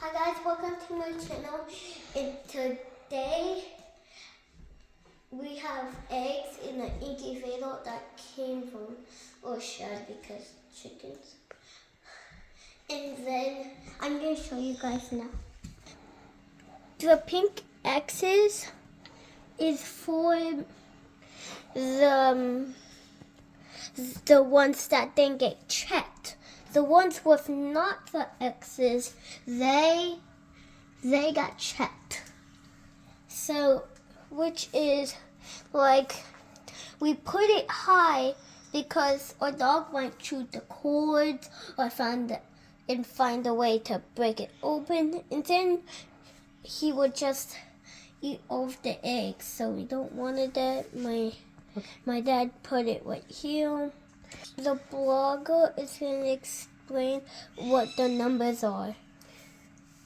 Hi guys, welcome to my channel. And today we have eggs in an incubator that came from or shed because chickens. And then I'm going to show you guys now. The pink X's is for the ones that didn't get checked. The ones with not the X's, they got checked. So, which is like, we put it high because our dog might chew the cords or find a way to break it open, and then he would just eat off the eggs. So we don't want that. My dad put it right here. The blogger is going to explain what the numbers are.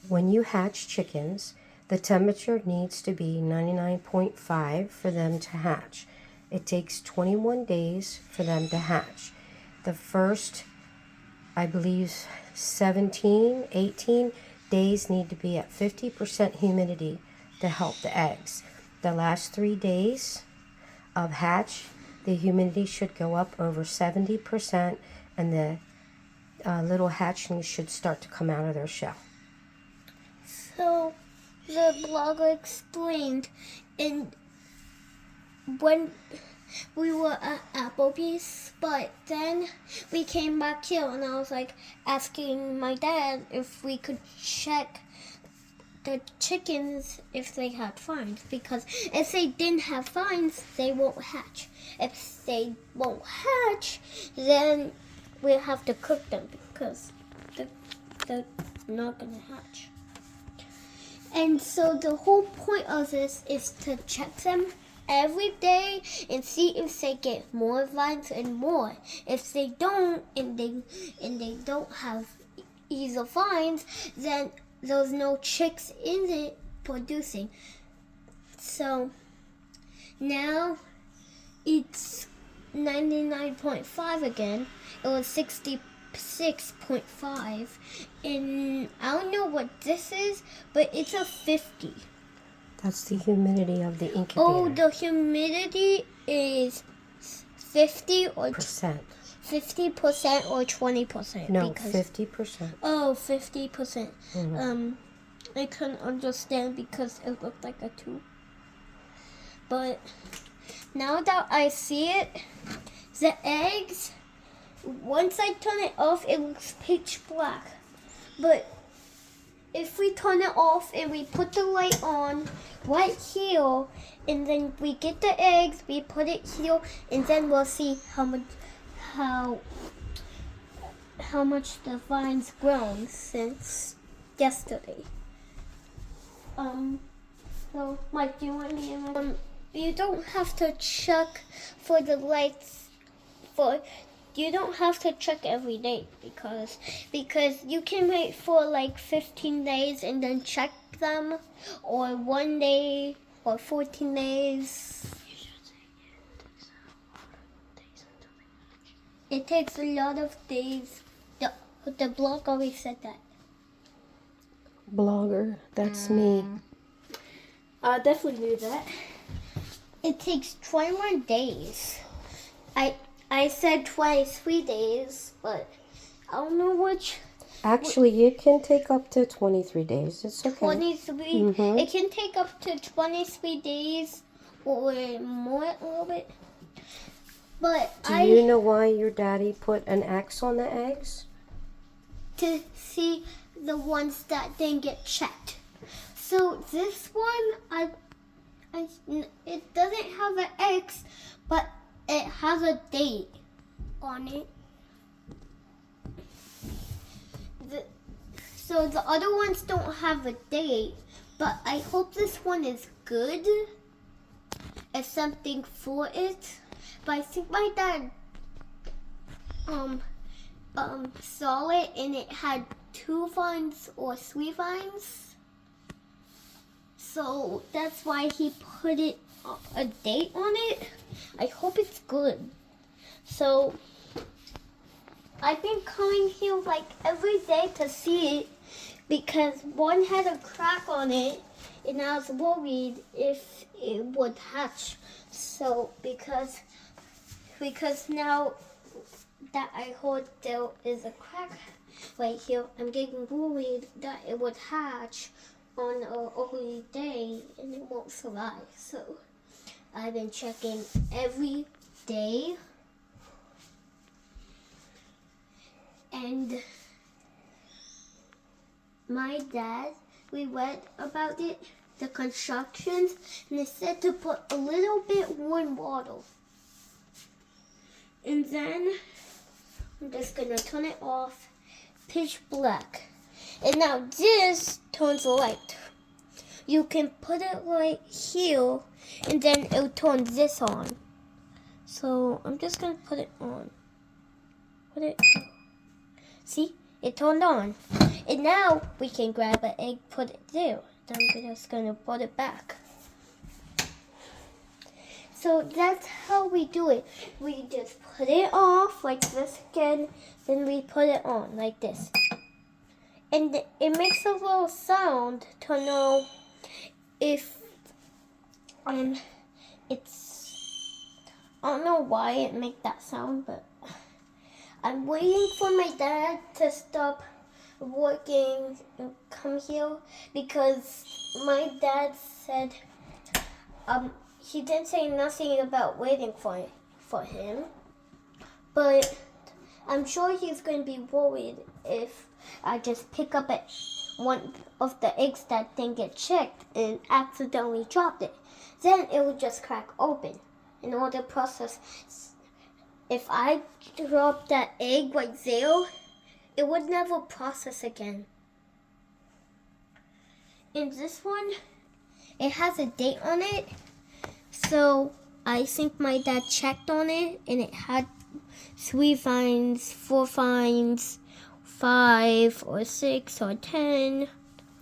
When you hatch chickens, the temperature needs to be 99.5 for them to hatch. It takes 21 days for them to hatch. The first, I believe, 17, 18 days need to be at 50% humidity to help the eggs. The last 3 days of hatch, the humidity should go up over 70%, and the little hatchlings should start to come out of their shell. So the blogger explained, and when we were at Applebee's, but then we came back here and I was like asking my dad if we could check the chickens if they had fines, because if they didn't have fines, they won't hatch. If they won't hatch, then we'll have to cook them because they're not gonna hatch. And so the whole point of this is to check them every day and see if they get more vines and more. If they don't, and they don't have either vines, then there's no chicks in it producing. So now it's 99.5 again. It was 66.5, and I don't know what this is, but it's a 50. That's the humidity of the incubator. Oh, the humidity is 50 or percent. 50% or 20%? No, 50%. Oh, 50%. Mm-hmm. I couldn't understand because it looked like a 2. But now that I see it, the eggs, once I turn it off, it looks pitch black. But if we turn it off and we put the light on right here, and then we get the eggs, we put it here, and then we'll see how much the vine's grown since yesterday. So Mike, do you want me to you don't have to check for the lights you don't have to check every day because you can wait for like 15 days and then check them, or 1 day or 14 days. It takes a lot of days. The blog always said that. Blogger, that's me. I definitely knew that. It takes 21 days. I said 23 days, but I don't know which. Actually, it can take up to 23 days. It's okay. 23. Mm-hmm. It can take up to 23 days or more a little bit. But Do you know why your daddy put an X on the eggs? To see the ones that didn't get checked. So this one, it doesn't have an X, but it has a date on it. So the other ones don't have a date, but I hope this one is good. It's something for it. But I think my dad saw it and it had 2 vines or 3 vines. So that's why he put a date on it. I hope it's good. So I've been coming here like every day to see it because one had a crack on it, and I was worried if it would hatch. So because now that I heard there is a crack right here, I'm getting worried that it would hatch on an early day and it won't survive. So I've been checking every day, and my dad, we read about it, the constructions, and it said to put a little bit warm water. And then I'm just gonna turn it off, pitch black. And now this turns light. You can put it right here, and then it'll turn this on. So I'm just gonna put it on. See? It turned on. And now we can grab an egg, put it there. Then I'm just gonna put it back. So that's how we do it. We just put it off like this again, then we put it on like this. And it makes a little sound to know if it's, I don't know why it makes that sound, but I'm waiting for my dad to stop working and come here, because my dad said he didn't say nothing about waiting for him, but I'm sure he's going to be worried if I just pick up one of the eggs that didn't get checked and accidentally dropped it. Then it would just crack open. In order to process, if I drop that egg right there, it would never process again. And this one, it has a date on it. So I think my dad checked on it, and it had 3 vines, 4 vines, 5 or 6 or 10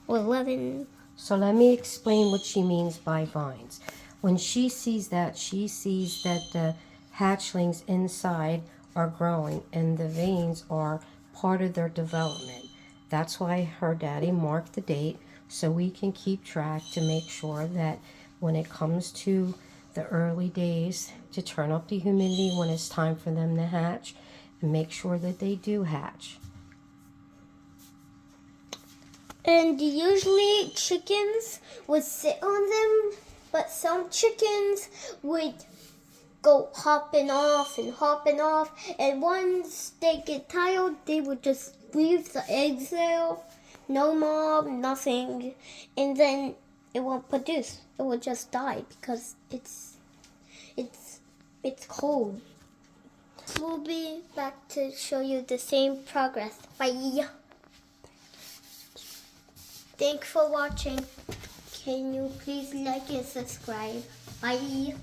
or 11. So let me explain what she means by vines. When she sees that the hatchlings inside are growing and the veins are part of their development. That's why her daddy marked the date, so we can keep track to make sure that when it comes to the early days, to turn up the humidity when it's time for them to hatch, and make sure that they do hatch. And usually chickens would sit on them, but some chickens would go hopping off, and once they get tired, they would just leave the eggs there, no more, nothing, and then it won't produce. It will just die because it's cold. We'll be back to show you the same progress. Bye. Thanks for watching. Can you please like and subscribe? Bye.